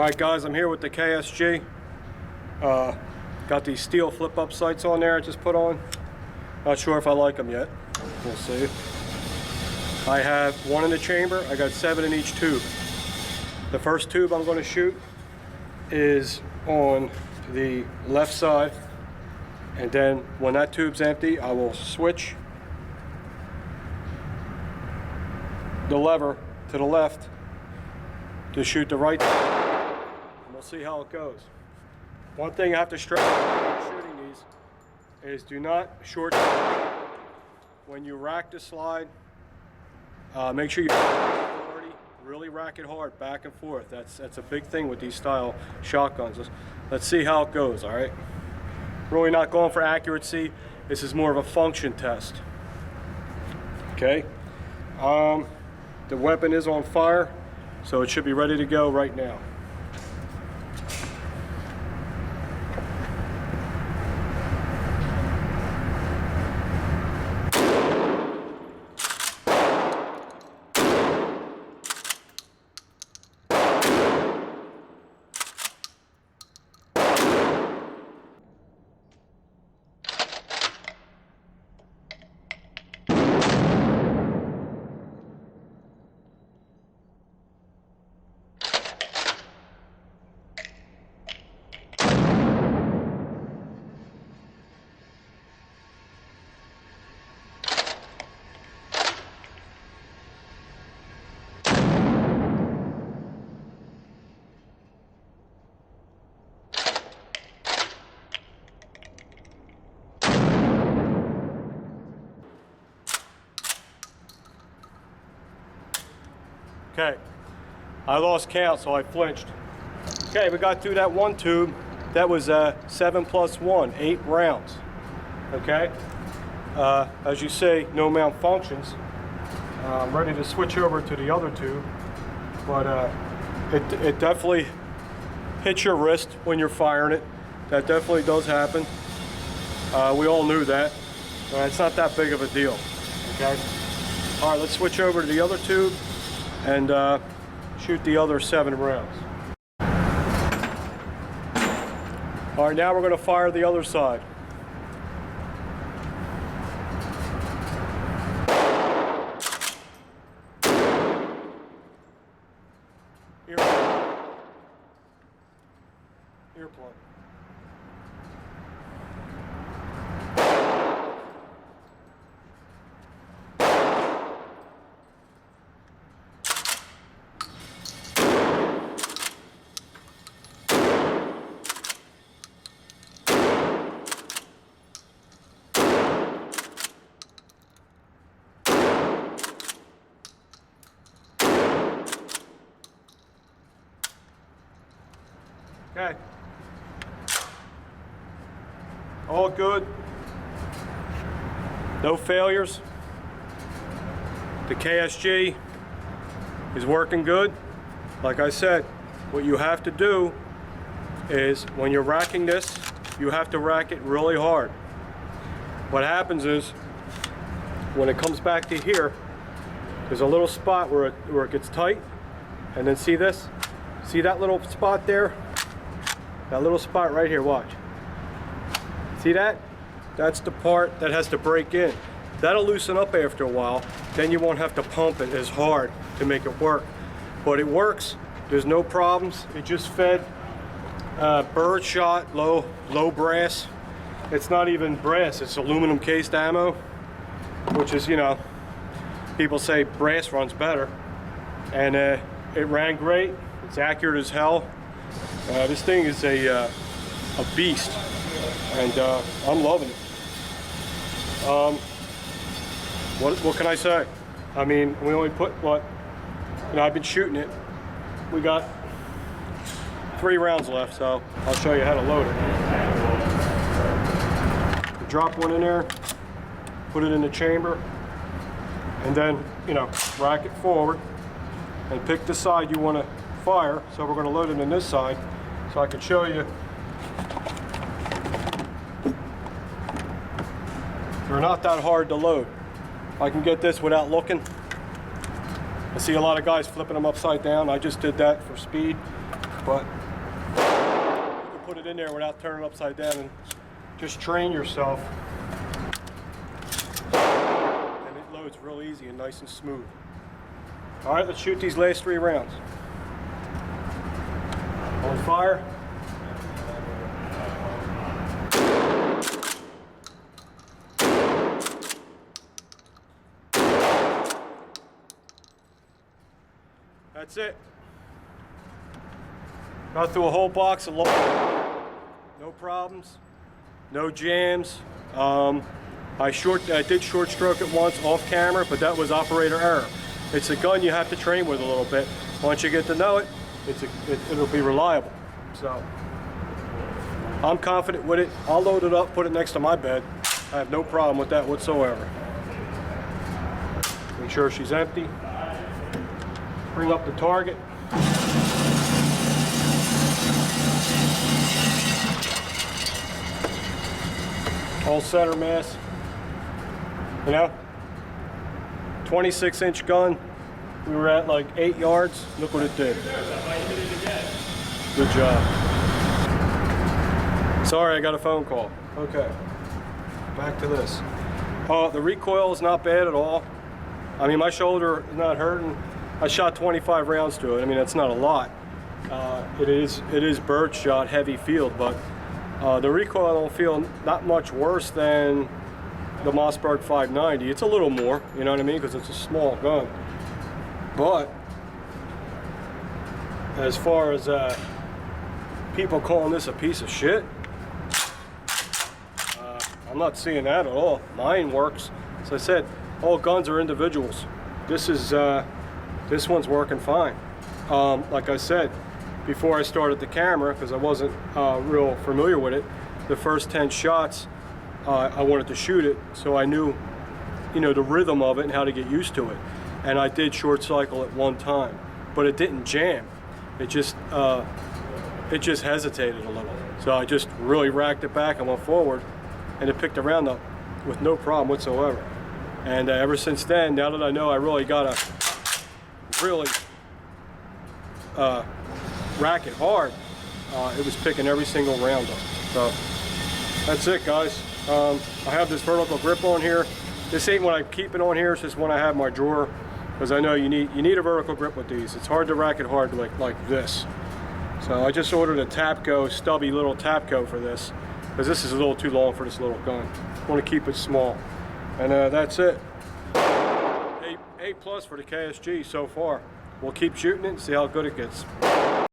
Alright guys, I'm here with the KSG. Got these steel flip-up sights on there I just put on. Not sure if I like them yet. We'll see. I have one in the chamber. I got 7 in each tube. The first tube I'm going to shoot is on the left side, and then when that tube's empty, I will switch the lever to the left to shoot the right side, and we'll see how it goes. One thing I have to stress when shooting these is do not short when you rack the slide. Make sure you really rack it hard back and forth. That's a big thing with these style shotguns. Let's see how it goes. All right, really not going for accuracy. This is more of a function test. Okay, the weapon is on fire, so it should be ready to go right now. Okay, I lost count, so I flinched. Okay, we got through that one tube. That was 7 + 1, 8 rounds. Okay, as you see, no malfunctions. I'm ready to switch over to the other tube, but it definitely hits your wrist when you're firing it. That definitely does happen. We all knew that. It's not that big of a deal. Okay. All right, let's switch over to the other tube and shoot the other 7 rounds. All right, now we're going to fire the other side. Earplug. Okay. All good. No failures. The KSG is working good. Like I said, what you have to do is when you're racking this, you have to rack it really hard. What happens is when it comes back to here, there's a little spot where it gets tight, and then see this? See that little spot there? That little spot right here, watch. See that? That's the part that has to break in. That'll loosen up after a while. Then you won't have to pump it as hard to make it work. But it works. There's no problems. It just fed bird shot, low brass. It's not even brass, it's aluminum cased ammo, which is, you know, people say brass runs better. And it ran great. It's accurate as hell. This thing is a beast, and I'm loving it. What can I say? I mean, we only put what, you know, I've been shooting it. We got 3 rounds left, so I'll show you how to load it. You drop one in there, put it in the chamber, and then, you know, rack it forward and pick the side you want to fire. So we're going to load it in this side so I can show you. They're not that hard to load. I can get this without looking. I see a lot of guys flipping them upside down. I just did that for speed. but you can put it in there without turning it upside down and just train yourself. And it loads real easy and nice and smooth. All right, let's shoot these last 3 rounds. On fire. That's it. Got through a whole box of no problems, no jams. I did short stroke it once off camera, but that was operator error. It's a gun you have to train with a little bit. Once you get to know it, it'll be reliable. So I'm confident with it. I'll load it up, put it next to my bed. I have no problem with that whatsoever. Make sure she's empty. Bring up the target. All center mass. You know, 26-inch gun. We were at like 8 yards. Look what it did. Good job. Sorry, I got a phone call. Okay, back to this. The recoil is not bad at all. I mean, my shoulder is not hurting. I shot 25 rounds to it. I mean, that's not a lot. It is bird shot, heavy field, but the recoil I don't feel not much worse than the Mossberg 590. It's a little more, you know what I mean, because it's a small gun. But as far as people calling this a piece of shit, I'm not seeing that at all. Mine works. As I said, all guns are individuals. This one's working fine. Like I said, before I started the camera, because I wasn't real familiar with it, the first 10 shots, I wanted to shoot it, so I knew, you know, the rhythm of it and how to get used to it. And I did short cycle at one time, but it didn't jam. It just hesitated a little. So I just really racked it back and went forward, and it picked the round up with no problem whatsoever. And ever since then, now that I know I really gotta rack it hard, it was picking every single round up. So that's it, guys. I have this vertical grip on here. This ain't when I keep it on here, it's just when I have my drawer, because I know you need a vertical grip with these. It's hard to rack it hard like this. So I just ordered a Tapco, stubby little Tapco for this, because this is a little too long for this little gun. I want to keep it small. And that's it. A+ for the KSG so far. We'll keep shooting it and see how good it gets.